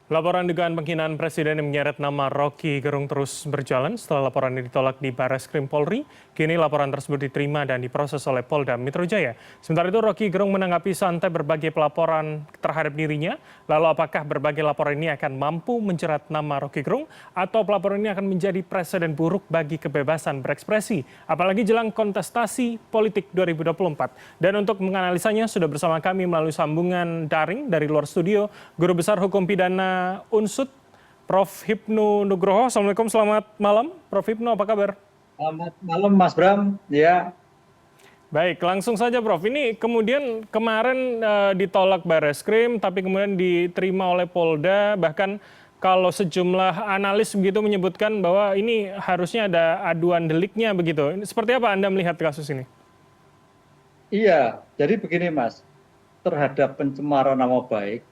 Laporan dugaan penghinaan presiden yang menyeret nama Rocky Gerung terus berjalan setelah laporan ini ditolak di Barreskrim Polri. Kini laporan tersebut diterima dan diproses oleh Polda Metro Jaya. Sementara itu Rocky Gerung menanggapi santai berbagai pelaporan terhadap dirinya. Lalu apakah berbagai laporan ini akan mampu menjerat nama Rocky Gerung atau pelaporan ini akan menjadi presiden buruk bagi kebebasan berekspresi, apalagi jelang kontestasi politik 2024. Dan untuk menganalisanya sudah bersama kami melalui sambungan daring dari luar studio, Guru Besar Hukum Pidana Unsud, Prof. Hipnu Nugroho. Assalamualaikum, selamat malam. Prof. Hipnu, apa kabar? Selamat malam Mas Bram. Ya, Baik, langsung saja Prof. Ini kemudian kemarin ditolak Barreskrim, tapi kemudian diterima oleh Polda. Bahkan kalau sejumlah analis begitu menyebutkan bahwa ini harusnya ada aduan deliknya begitu. Seperti apa Anda melihat kasus ini? iya. Jadi begini Mas, terhadap pencemaran nama baik,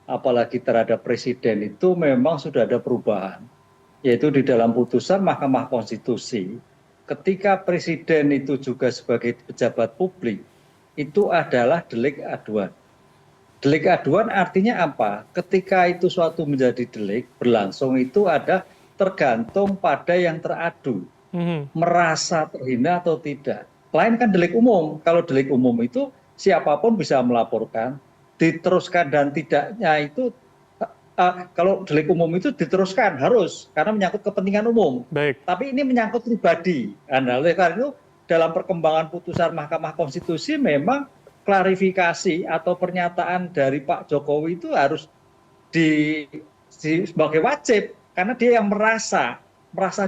apalagi terhadap presiden itu memang sudah ada perubahan, yaitu di dalam putusan Mahkamah Konstitusi, ketika presiden itu juga sebagai pejabat publik, itu adalah delik aduan. Delik aduan artinya apa? Ketika itu suatu menjadi delik, berlangsung itu ada tergantung pada yang teradu. Mhm. Merasa terhina atau tidak. Lain kan delik umum. Kalau delik umum itu siapapun bisa melaporkan, diteruskan dan tidaknya itu kalau delik umum itu diteruskan harus karena menyangkut kepentingan umum. Baik. Tapi ini menyangkut pribadi. Nah, oleh karena itu dalam perkembangan putusan Mahkamah Konstitusi memang klarifikasi atau pernyataan dari Pak Jokowi itu harus sebagai wajib karena dia yang merasa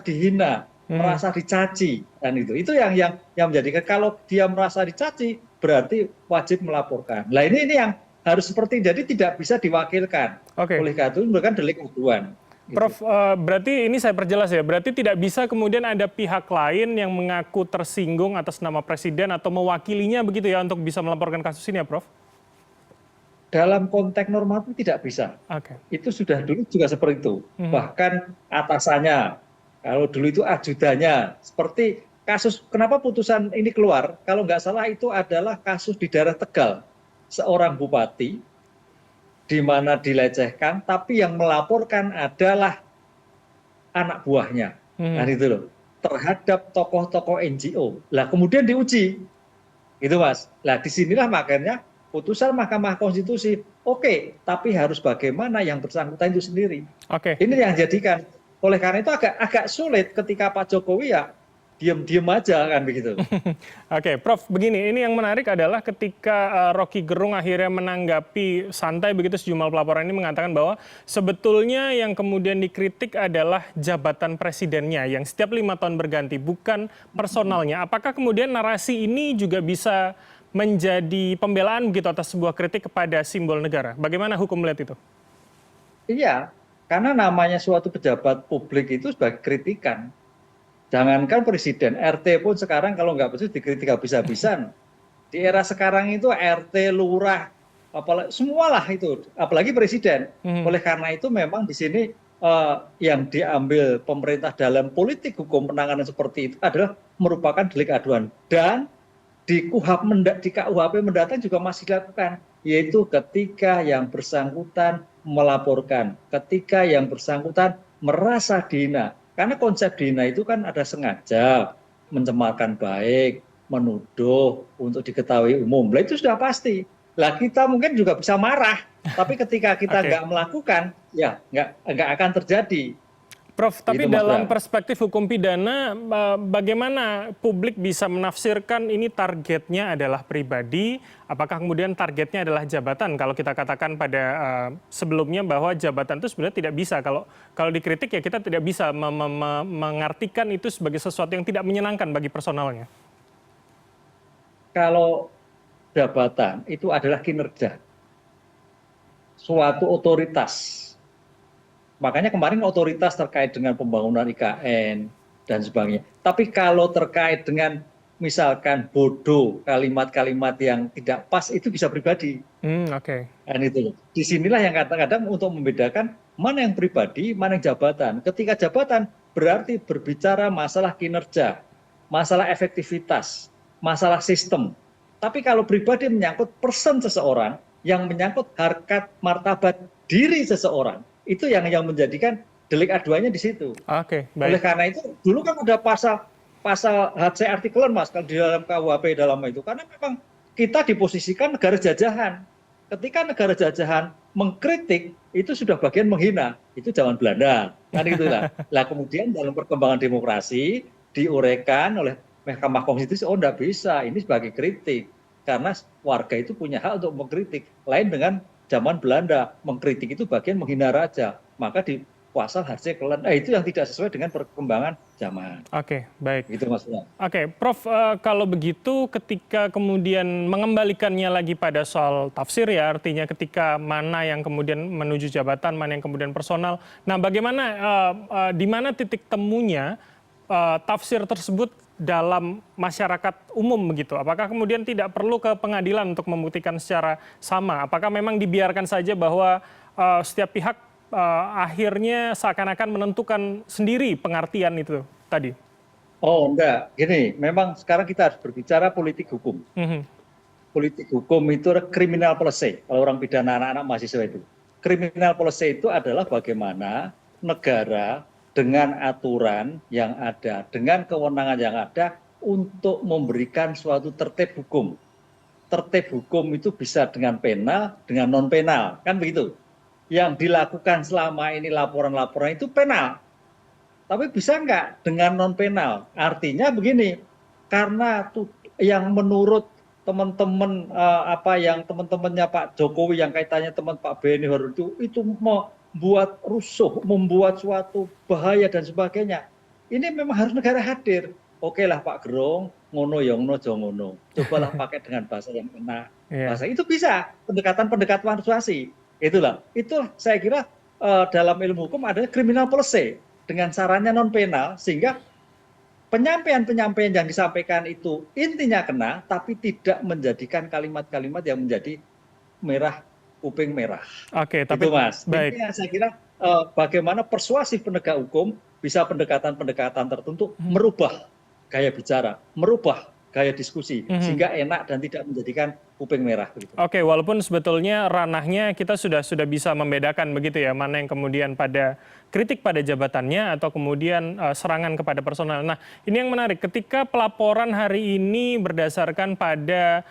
dihina, merasa dicaci, dan itu yang menjadikan kalau dia merasa dicaci berarti wajib melaporkan. Nah ini yang harus seperti jadi tidak bisa diwakilkan Oke. oleh karena itu bukan delik aduan. Prof, berarti ini saya perjelas ya, berarti tidak bisa kemudian ada pihak lain yang mengaku tersinggung atas nama presiden atau mewakilinya begitu ya untuk bisa melaporkan kasus ini ya Prof? Dalam konteks normatif tidak bisa. Oke. Itu sudah dulu juga seperti itu. Bahkan atasannya, kalau dulu itu ajudannya. Seperti kasus, kenapa putusan ini keluar? Kalau nggak salah itu adalah kasus di daerah Tegal. Seorang bupati, di mana dilecehkan, tapi yang melaporkan adalah anak buahnya. Nah itu loh. Terhadap tokoh-tokoh NGO. Lah kemudian diuji. Gitu Mas. Nah disinilah makanya putusan Mahkamah Konstitusi, oke, tapi harus bagaimana yang bersangkutan itu sendiri. Oke. Ini yang jadikan, oleh karena itu agak sulit ketika Pak Jokowi ya diam-diam aja kan begitu. Oke, Prof, begini, ini yang menarik adalah ketika Rocky Gerung akhirnya menanggapi santai begitu sejumlah pelaporan ini mengatakan bahwa sebetulnya yang kemudian dikritik adalah jabatan presidennya yang setiap 5 tahun berganti, bukan personalnya. Apakah kemudian narasi ini juga bisa menjadi pembelaan begitu atas sebuah kritik kepada simbol negara? Bagaimana hukum melihat itu? Iya, karena namanya suatu pejabat publik itu sebagai kritikan. Jangankan presiden, RT pun sekarang kalau nggak betul dikritik habis-habisan. Di era sekarang itu RT, lurah, apalagi semualah itu, apalagi presiden. Oleh karena itu memang di sini yang diambil pemerintah dalam politik hukum penanganan seperti itu adalah merupakan delik aduan. Dan di KUHP mendatang juga masih dilakukan, yaitu ketika yang bersangkutan melaporkan, ketika yang bersangkutan merasa dihina. Karena konsep dihina itu kan ada sengaja, mencemarkan baik, menuduh untuk diketahui umum. Nah itu sudah pasti. Lah kita mungkin juga bisa marah, tapi ketika kita nggak melakukan, ya nggak akan terjadi. Prof, tapi Gitu, Mas dalam Bram. perspektif hukum pidana, bagaimana publik bisa menafsirkan ini targetnya adalah pribadi, apakah kemudian targetnya adalah jabatan? Kalau kita katakan pada sebelumnya bahwa jabatan itu sebenarnya tidak bisa, kalau dikritik ya kita tidak bisa mengartikan itu sebagai sesuatu yang tidak menyenangkan bagi personalnya. Kalau jabatan itu adalah kinerja, suatu otoritas. Makanya kemarin otoritas terkait dengan pembangunan IKN dan sebagainya. Tapi kalau terkait dengan misalkan bodoh, kalimat-kalimat yang tidak pas itu bisa pribadi. Oke. Dan itu. Disinilah yang kadang-kadang untuk membedakan mana yang pribadi, mana yang jabatan. Ketika jabatan berarti berbicara masalah kinerja, masalah efektivitas, masalah sistem. Tapi kalau pribadi menyangkut person seseorang, yang menyangkut harkat martabat diri seseorang, Itu yang menjadikan delik aduannya di situ. Oke, Oleh baik. karena itu dulu kan ada pasal HC artikelan Mas kalau di dalam KUHP dalam itu, karena memang kita diposisikan negara jajahan. Ketika negara jajahan mengkritik itu sudah bagian menghina, itu zaman Belanda kan itulah. Lah kemudian dalam perkembangan demokrasi diuraikan oleh Mahkamah Konstitusi, oh enggak bisa, ini sebagai kritik karena warga itu punya hak untuk mengkritik. Lain dengan zaman Belanda, mengkritik itu bagian menghina raja, maka di pasal harusnya itu yang tidak sesuai dengan perkembangan zaman. Oke, baik. Gitu Mas Bram. Oke, Prof, kalau begitu ketika kemudian mengembalikannya lagi pada soal tafsir ya, artinya ketika mana yang kemudian menuju jabatan, mana yang kemudian personal. Nah, bagaimana, di mana titik temunya tafsir tersebut dalam masyarakat umum begitu? Apakah kemudian tidak perlu ke pengadilan untuk membuktikan secara sama? Apakah memang dibiarkan saja bahwa setiap pihak akhirnya seakan-akan menentukan sendiri pengertian itu tadi? Oh enggak, gini, memang sekarang kita harus berbicara politik hukum. Mhm. Politik hukum itu criminal policy, kalau orang pidana anak-anak mahasiswa itu. Criminal policy itu adalah bagaimana negara dengan aturan yang ada, dengan kewenangan yang ada untuk memberikan suatu tertib hukum. Tertib hukum itu bisa dengan penal, dengan non penal, kan begitu. Yang dilakukan selama ini laporan-laporan itu penal. Tapi bisa nggak dengan non penal? Artinya begini, karena yang menurut teman-teman apa yang teman-temannya Pak Jokowi yang kaitannya teman Pak Beni itu membuat rusuh, membuat suatu bahaya dan sebagainya. Ini memang harus negara hadir. Oke lah Pak Gerung, ngono ya ngono jo ngono. Cobalah pakai dengan bahasa yang enak. Bahasa itu bisa pendekatan-pendekatan persuasi. Itulah. Itu saya kira dalam ilmu hukum ada criminal policy dengan sarannya non penal sehingga penyampaian-penyampaian yang disampaikan itu intinya kena tapi tidak menjadikan kalimat-kalimat yang menjadi merah kuping merah. Oke, tapi Itu Mas. baik. Ini saya kira bagaimana persuasif penegak hukum bisa pendekatan-pendekatan tertentu merubah gaya bicara, merubah gaya diskusi sehingga enak dan tidak menjadikan kuping merah. Oke, walaupun sebetulnya ranahnya kita sudah bisa membedakan begitu ya, mana yang kemudian pada kritik pada jabatannya atau kemudian serangan kepada personal. Nah, ini yang menarik. Ketika pelaporan hari ini berdasarkan pada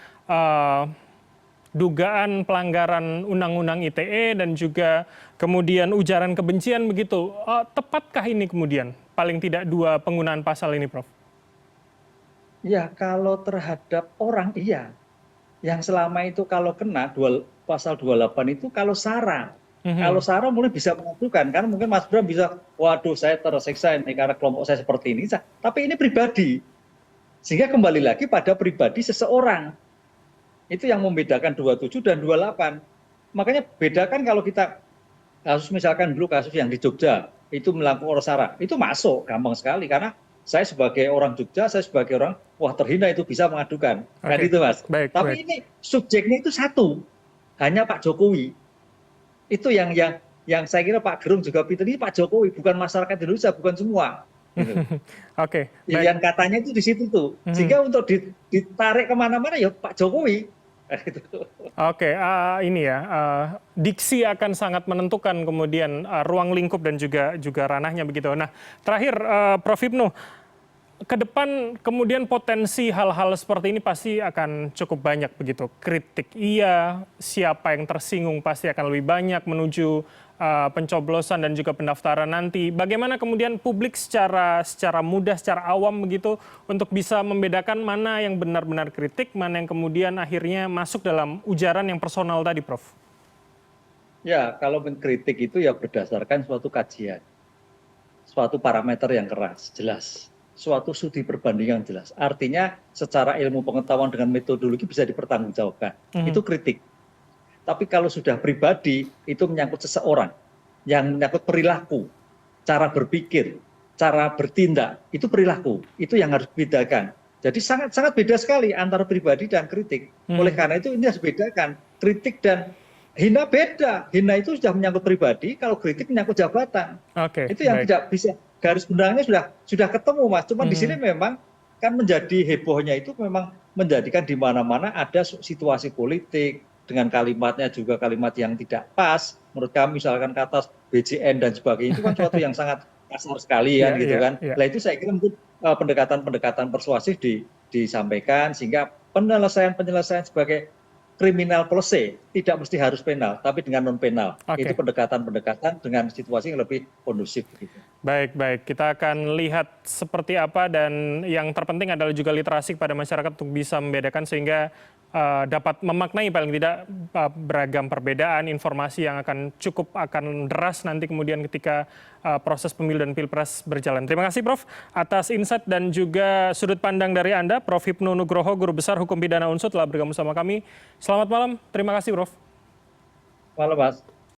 dugaan pelanggaran Undang-Undang ITE dan juga kemudian ujaran kebencian begitu, tepatkah ini kemudian paling tidak dua penggunaan pasal ini, Prof? Ya, kalau terhadap orang iya. Yang selama itu kalau kena pasal 28 itu kalau SARA. Kalau SARA mulai bisa mengadukan, karena mungkin Mas Bram bisa, waduh saya tersiksa ini karena kelompok saya seperti ini. Tapi ini pribadi. Sehingga kembali lagi pada pribadi seseorang. Itu yang membedakan 27 dan 28. Makanya bedakan kalau kita, kasus misalkan dulu kasus yang di Jogja, itu melakukan SARA, itu masuk, gampang sekali. Karena saya sebagai orang Jogja, saya sebagai orang, wah terhina itu bisa mengadukan. Kan itu Mas. Tapi ini subjeknya itu satu, hanya Pak Jokowi. Itu yang saya kira Pak Gerung juga Peter, ini Pak Jokowi, bukan masyarakat Indonesia, bukan semua. Gitu. Oke. Pilihan katanya itu di situ tuh. Sehingga untuk ditarik kemana-mana ya Pak Jokowi. Oke, ini ya, diksi akan sangat menentukan kemudian ruang lingkup dan juga ranahnya begitu. Nah, terakhir Prof. Hipnu, ke depan kemudian potensi hal-hal seperti ini pasti akan cukup banyak begitu. Kritik iya, siapa yang tersinggung pasti akan lebih banyak menuju pencoblosan dan juga pendaftaran nanti. Bagaimana kemudian publik secara mudah, secara awam begitu untuk bisa membedakan mana yang benar-benar kritik, mana yang kemudian akhirnya masuk dalam ujaran yang personal tadi, Prof? Ya, kalau mengkritik itu ya berdasarkan suatu kajian, suatu parameter yang keras, jelas. Suatu studi perbandingan jelas. Artinya secara ilmu pengetahuan dengan metodologi bisa dipertanggungjawabkan. Itu kritik. Tapi kalau sudah pribadi, itu menyangkut seseorang, yang menyangkut perilaku, cara berpikir, cara bertindak, itu perilaku, itu yang harus dibedakan. Jadi sangat beda sekali antara pribadi dan kritik. Oleh karena itu ini harus dibedakan, kritik dan hina beda. Hina itu sudah menyangkut pribadi, kalau kritik menyangkut jabatan. Itu yang tidak bisa, garis benangnya sudah ketemu Mas. Cuma di sini memang kan menjadi hebohnya itu memang menjadikan di mana-mana ada situasi politik, dengan kalimatnya juga kalimat yang tidak pas, menurut kami misalkan kata BJN dan sebagainya itu kan suatu yang sangat kasar sekali Iya, kan gitu iya, kan. iya. Nah itu saya kira mungkin pendekatan-pendekatan persuasif disampaikan sehingga penyelesaian sebagai kriminal policy tidak mesti harus penal, tapi dengan non penal. Itu Oke. pendekatan-pendekatan dengan situasi yang lebih kondusif begitu. Baik, baik. Kita akan lihat seperti apa dan yang terpenting adalah juga literasi kepada masyarakat untuk bisa membedakan sehingga dapat memaknai paling tidak beragam perbedaan informasi yang akan deras nanti kemudian ketika proses pemilu dan pilpres berjalan. Terima kasih Prof atas insight dan juga sudut pandang dari Anda. Prof Hipnu Nugroho, Guru Besar Hukum Pidana UNSUD telah bergabung sama kami. Selamat malam. Terima kasih Prof. Malam Mas.